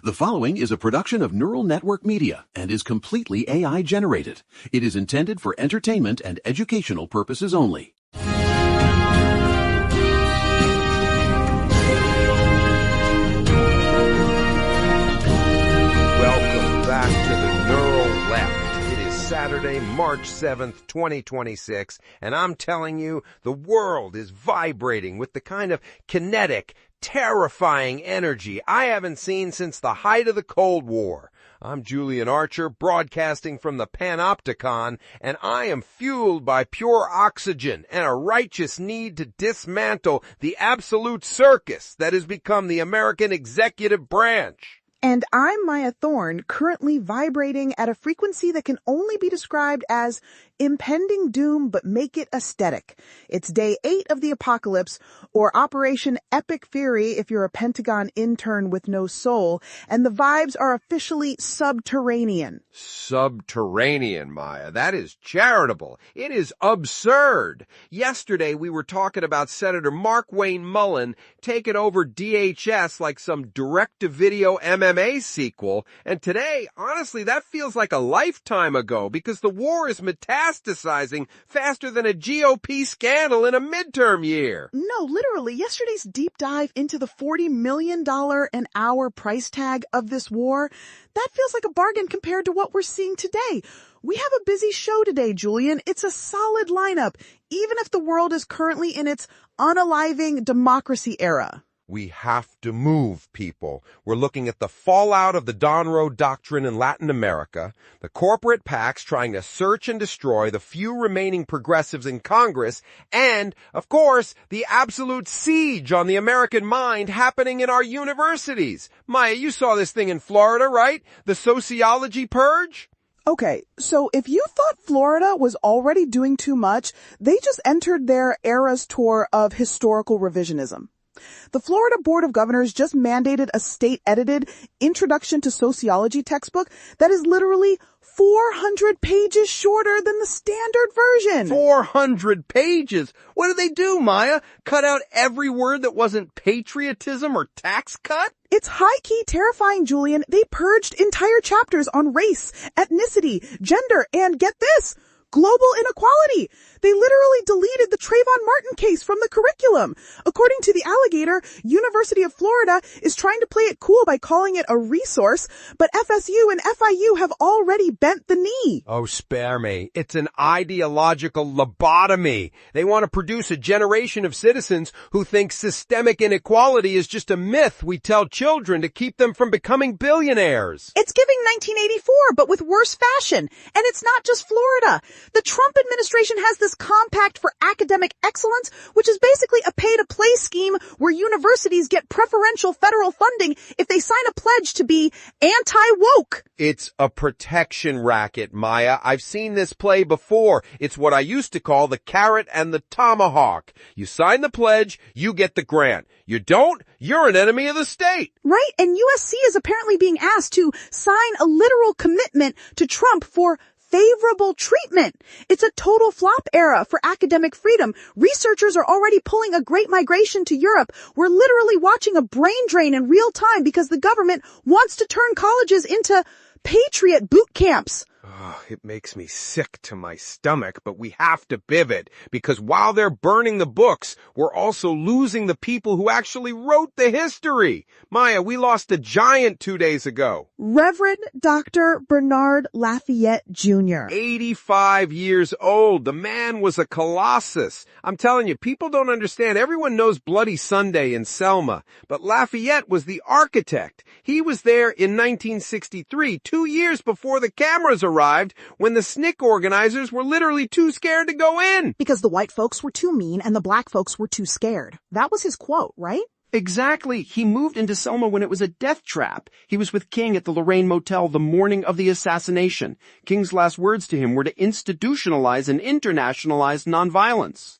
The following is a production of Neural Network Media and is completely AI generated. It is intended for entertainment and educational purposes only. Welcome back to the Neural Left. It is Saturday, March 7th, 2026, and I'm telling you, the world is vibrating with the kind of kinetic, terrifying energy I haven't seen since the height of the Cold War. I'm Julian Archer, broadcasting from the Panopticon, and I am fueled by pure oxygen and a righteous need to dismantle the absolute circus that has become the American executive branch. And I'm Maya Thorne, currently vibrating at a frequency that can only be described as impending doom, but make it aesthetic. It's day 8 of the apocalypse, or Operation Epic Fury if you're a Pentagon intern with no soul, and the vibes are officially subterranean. Subterranean, Maya. That is charitable. It is absurd. Yesterday we were talking about Senator Mark Wayne Mullen taking over DHS like some direct-to-video MMA sequel, and today, honestly, that feels like a lifetime ago because the war is metastasizing faster than a GOP scandal in a midterm year. No, literally, yesterday's deep dive into the $40 million an hour price tag of this war, that feels like a bargain compared to what we're seeing today. We have a busy show today, Julian. It's a solid lineup, even if the world is currently in its unaliving democracy era. We have to move, people. We're looking at the fallout of the Donroe Doctrine in Latin America, the corporate PACs trying to search and destroy the few remaining progressives in Congress, and, of course, the absolute siege on the American mind happening in our universities. Maya, you saw this thing in Florida, right? The sociology purge? Okay, so if you thought Florida was already doing too much, they just entered their era's tour of historical revisionism. The Florida Board of Governors just mandated a state-edited Introduction to Sociology textbook that is literally 400 pages shorter than the standard version. 400 pages? What did they do, Maya? Cut out every word that wasn't patriotism or tax cut? It's high-key terrifying, Julian. They purged entire chapters on race, ethnicity, gender, and get this, global inequality. They literally deleted the Trayvon Martin case from the curriculum. According to the alligator, University of Florida is trying to play it cool by calling it a resource, but FSU and FIU have already bent the knee. Oh, spare me. It's an ideological lobotomy. They want to produce a generation of citizens who think systemic inequality is just a myth we tell children to keep them from becoming billionaires. It's giving 1984, but with worse fashion. And it's not just Florida. The Trump administration has this compact for academic excellence, which is basically a pay-to-play scheme where universities get preferential federal funding if they sign a pledge to be anti-woke. It's a protection racket, Maya. I've seen this play before. It's what I used to call the carrot and the tomahawk. You sign the pledge, you get the grant. You don't, you're an enemy of the state. Right, and USC is apparently being asked to sign a literal commitment to Trump for favorable treatment. It's a total flop era for academic freedom. Researchers are already pulling a great migration to Europe. We're literally watching a brain drain in real time because the government wants to turn colleges into patriot boot camps. Oh, it makes me sick to my stomach, but we have to pivot because while they're burning the books, we're also losing the people who actually wrote the history. Maya, we lost a giant 2 days ago. Reverend Dr. Bernard Lafayette Jr. 85 years old. The man was a colossus. I'm telling you, people don't understand. Everyone knows Bloody Sunday in Selma, but Lafayette was the architect. He was there in 1963, 2 years before the cameras arrived, when the SNCC organizers were literally too scared to go in. Because the white folks were too mean and the black folks were too scared. That was his quote, right? Exactly. He moved into Selma when it was a death trap. He was with King at the Lorraine Motel the morning of the assassination. King's last words to him were to institutionalize and internationalize nonviolence.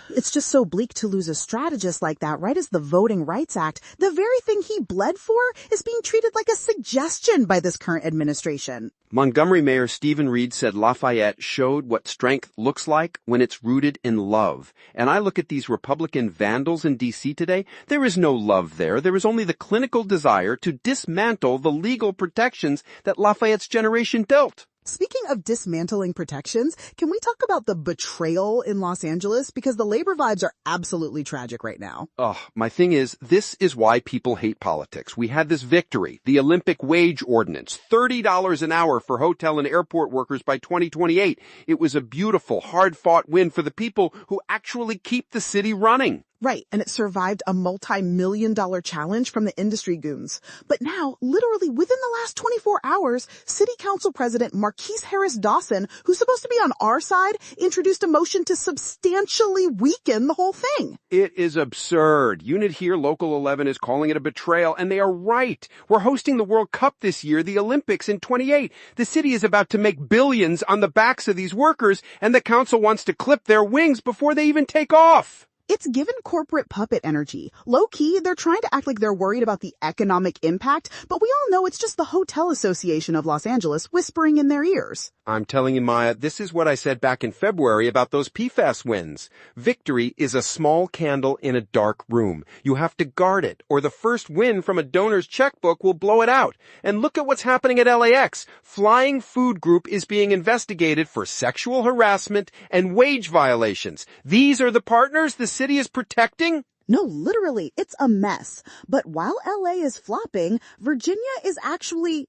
It's just so bleak to lose a strategist like that right as the Voting Rights Act, the very thing he bled for, is being treated like a suggestion by this current administration. Montgomery Mayor Stephen Reed said Lafayette showed what strength looks like when it's rooted in love. And I look at these Republican vandals in D.C. today. There is no love there. There is only the clinical desire to dismantle the legal protections that Lafayette's generation built. Speaking of dismantling protections, can we talk about the betrayal in Los Angeles? Because the labor vibes are absolutely tragic right now. My thing is, this is why people hate politics. We had this victory, the Olympic wage ordinance, $30 an hour for hotel and airport workers by 2028. It was a beautiful, hard-fought win for the people who actually keep the city running. Right, and it survived a multi-million-dollar challenge from the industry goons. But now, literally within the last 24 hours, City Council President Marquise Harris Dawson, who's supposed to be on our side, introduced a motion to substantially weaken the whole thing. It is absurd. Unit here, Local 11 is calling it a betrayal, and they are right. We're hosting the World Cup this year, the Olympics in 28. The city is about to make billions on the backs of these workers, and the council wants to clip their wings before they even take off. It's given corporate puppet energy. Low-key, they're trying to act like they're worried about the economic impact, but we all know it's just the Hotel Association of Los Angeles whispering in their ears. I'm telling you, Maya, this is what I said back in February about those PFAS wins. Victory is a small candle in a dark room. You have to guard it, or the first win from a donor's checkbook will blow it out. And look at what's happening at LAX. Flying Food Group is being investigated for sexual harassment and wage violations. These are the partners the city is protecting? No, literally, it's a mess. But while LA is flopping, Virginia is actually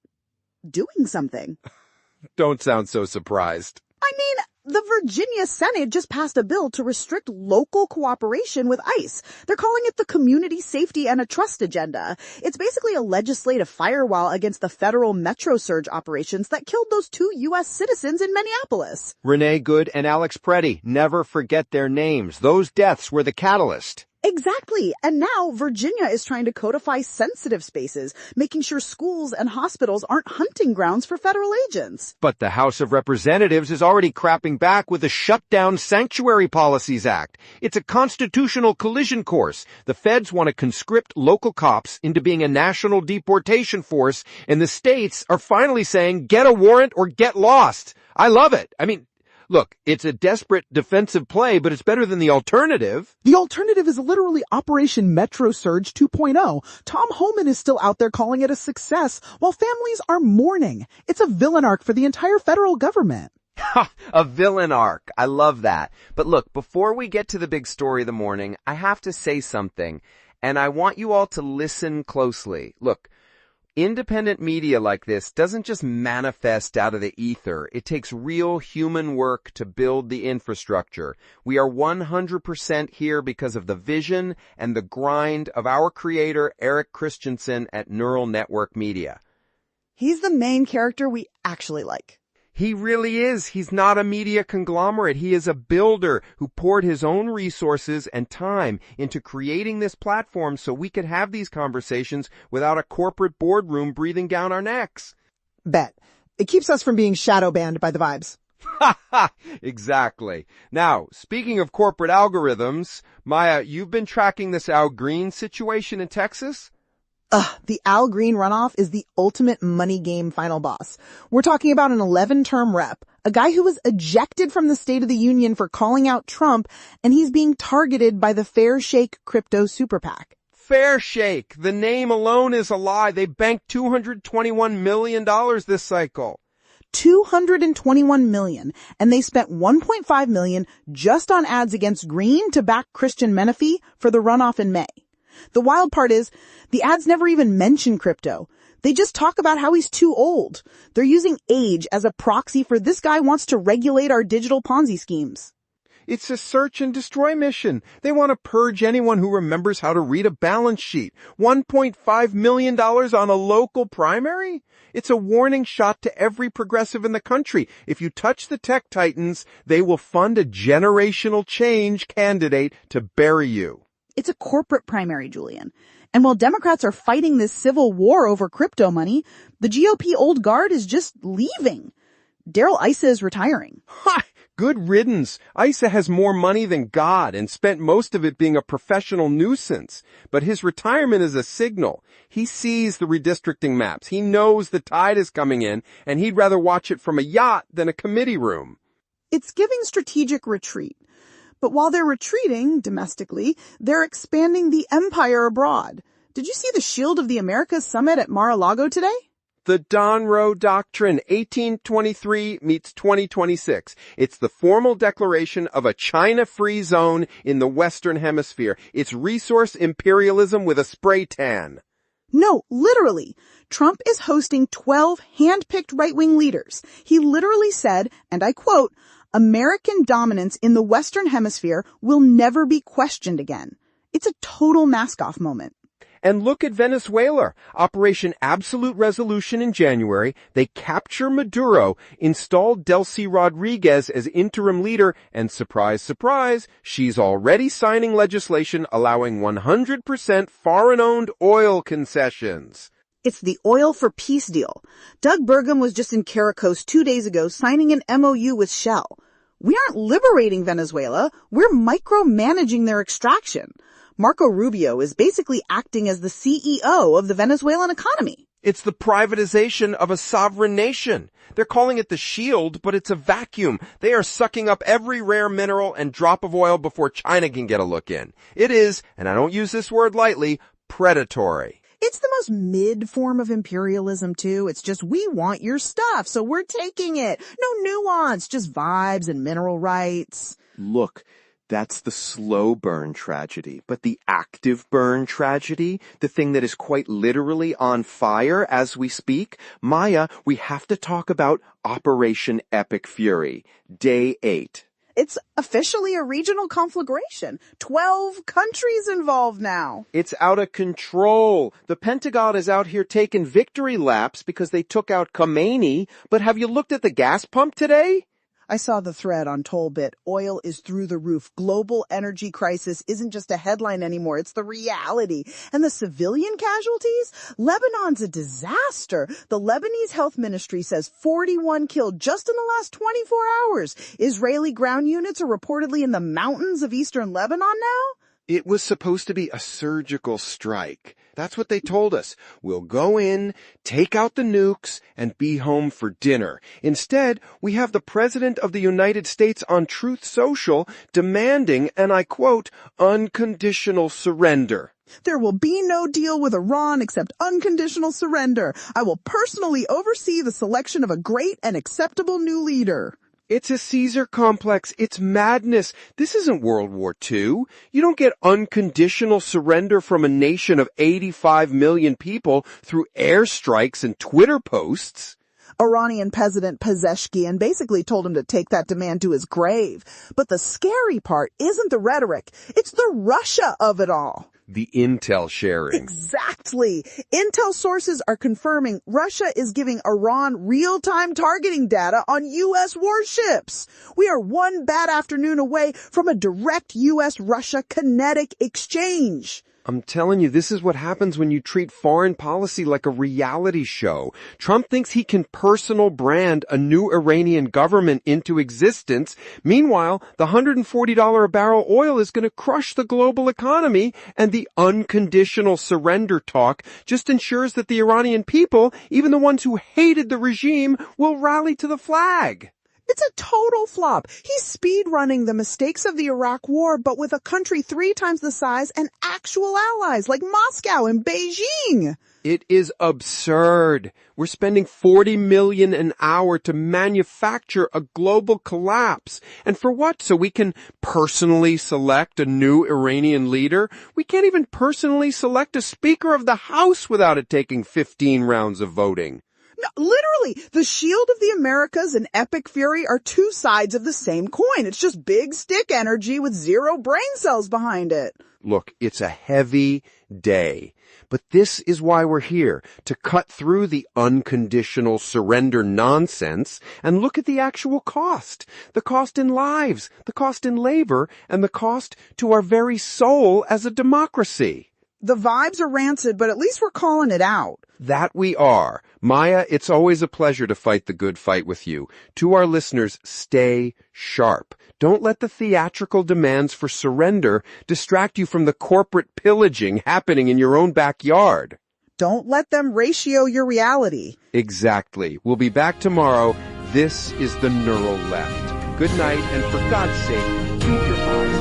doing something. Don't sound so surprised. I mean, the Virginia Senate just passed a bill to restrict local cooperation with ICE. They're calling it the Community Safety and a Trust Agenda. It's basically a legislative firewall against the federal Metro Surge operations that killed those 2 U.S. citizens in Minneapolis. Renee Good and Alex Preddy. Never forget their names. Those deaths were the catalyst. Exactly. And now Virginia is trying to codify sensitive spaces, making sure schools and hospitals aren't hunting grounds for federal agents. But the House of Representatives is already crapping back with the Shutdown Sanctuary Policies Act. It's a constitutional collision course. The feds want to conscript local cops into being a national deportation force, and the states are finally saying, get a warrant or get lost. I love it. I mean, look, it's a desperate defensive play, but it's better than the alternative. The alternative is literally Operation Metro Surge 2.0. Tom Homan is still out there calling it a success, while families are mourning. It's a villain arc for the entire federal government. Ha! A villain arc. I love that. But look, before we get to the big story of the morning, I have to say something, and I want you all to listen closely. Look, independent media like this doesn't just manifest out of the ether. It takes real human work to build the infrastructure. We are 100% here because of the vision and the grind of our creator, Eric Christensen at Neural Network Media. He's the main character we actually like. He really is. He's not a media conglomerate. He is a builder who poured his own resources and time into creating this platform so we could have these conversations without a corporate boardroom breathing down our necks. Bet. It keeps us from being shadow banned by the vibes. Ha ha! Exactly. Now, speaking of corporate algorithms, Maya, you've been tracking this Al Green situation in Texas? The Al Green runoff is the ultimate money game final boss. We're talking about an 11-term rep, a guy who was ejected from the State of the Union for calling out Trump, and he's being targeted by the Fair Shake crypto super PAC. Fair Shake. The name alone is a lie. They banked $221 million this cycle. $221 million, and they spent $1.5 million just on ads against Green to back Christian Menefee for the runoff in May. The wild part is, the ads never even mention crypto. They just talk about how he's too old. They're using age as a proxy for this guy wants to regulate our digital Ponzi schemes. It's a search and destroy mission. They want to purge anyone who remembers how to read a balance sheet. $1.5 million on a local primary? It's a warning shot to every progressive in the country. If you touch the tech titans, they will fund a generational change candidate to bury you. It's a corporate primary, Julian. And while Democrats are fighting this civil war over crypto money, the GOP old guard is just leaving. Darrell Issa is retiring. Ha! Good riddance. Issa has more money than God and spent most of it being a professional nuisance. But his retirement is a signal. He sees the redistricting maps. He knows the tide is coming in, and he'd rather watch it from a yacht than a committee room. It's giving strategic retreat. But while they're retreating domestically, they're expanding the empire abroad. Did you see the Shield of the Americas summit at Mar-a-Lago today? The Donroe Doctrine, 1823 meets 2026. It's the formal declaration of a China-free zone in the Western Hemisphere. It's resource imperialism with a spray tan. No, literally. Trump is hosting 12 hand-picked right-wing leaders. He literally said, and I quote, "American dominance in the Western Hemisphere will never be questioned again." It's a total mask-off moment. And look at Venezuela. Operation Absolute Resolution in January. They capture Maduro, installed Delcy Rodriguez as interim leader, and surprise, surprise, she's already signing legislation allowing 100% foreign-owned oil concessions. It's the Oil for Peace deal. Doug Burgum was just in Caracas 2 days ago signing an MOU with Shell. We aren't liberating Venezuela. We're micromanaging their extraction. Marco Rubio is basically acting as the CEO of the Venezuelan economy. It's the privatization of a sovereign nation. They're calling it the Shield, but it's a vacuum. They are sucking up every rare mineral and drop of oil before China can get a look in. It is, and I don't use this word lightly, predatory. It's the most mid form of imperialism, too. It's just, we want your stuff, so we're taking it. No nuance, just vibes and mineral rights. Look, that's the slow burn tragedy. But the active burn tragedy, the thing that is quite literally on fire as we speak, Maya, we have to talk about Operation Epic Fury, Day 8. It's officially a regional conflagration. 12 countries involved now. It's out of control. The Pentagon is out here taking victory laps because they took out Khomeini. But have you looked at the gas pump today? I saw the thread on Tollbit. Oil is through the roof. Global energy crisis isn't just a headline anymore. It's the reality. And the civilian casualties? Lebanon's a disaster. The Lebanese health ministry says 41 killed just in the last 24 hours. Israeli ground units are reportedly in the mountains of eastern Lebanon now? It was supposed to be a surgical strike. That's what they told us. We'll go in, take out the nukes, and be home for dinner. Instead, we have the President of the United States on Truth Social demanding, and I quote, unconditional surrender. There will be no deal with Iran except unconditional surrender. I will personally oversee the selection of a great and acceptable new leader. It's a Caesar complex. It's madness. This isn't World War II. You don't get unconditional surrender from a nation of 85 million people through airstrikes and Twitter posts. Iranian President Pezeshkian basically told him to take that demand to his grave. But the scary part isn't the rhetoric. It's the Russia of it all. The intel sharing. Exactly. Intel sources are confirming Russia is giving Iran real-time targeting data on U.S. warships. We are one bad afternoon away from a direct U.S.-Russia kinetic exchange. I'm telling you, this is what happens when you treat foreign policy like a reality show. Trump thinks he can personal brand a new Iranian government into existence. Meanwhile, the $140 a barrel oil is going to crush the global economy, and the unconditional surrender talk just ensures that the Iranian people, even the ones who hated the regime, will rally to the flag. It's a total flop. He's speed running the mistakes of the Iraq war, but with a country 3 times the size and actual allies like Moscow and Beijing. It is absurd. We're spending $40 million an hour to manufacture a global collapse. And for what? So we can personally select a new Iranian leader? We can't even personally select a Speaker of the House without it taking 15 rounds of voting. No, literally, the Shield of the Americas and Epic Fury are 2 sides of the same coin. It's just big stick energy with 0 brain cells behind it. Look, it's a heavy day. But this is why we're here, to cut through the unconditional surrender nonsense and look at the actual cost. The cost in lives, the cost in labor, and the cost to our very soul as a democracy. The vibes are rancid, but at least we're calling it out. That we are. Maya, it's always a pleasure to fight the good fight with you. To our listeners, stay sharp. Don't let the theatrical demands for surrender distract you from the corporate pillaging happening in your own backyard. Don't let them ratio your reality. Exactly. We'll be back tomorrow. This is the Neural Left. Good night, and for God's sake, keep your eyes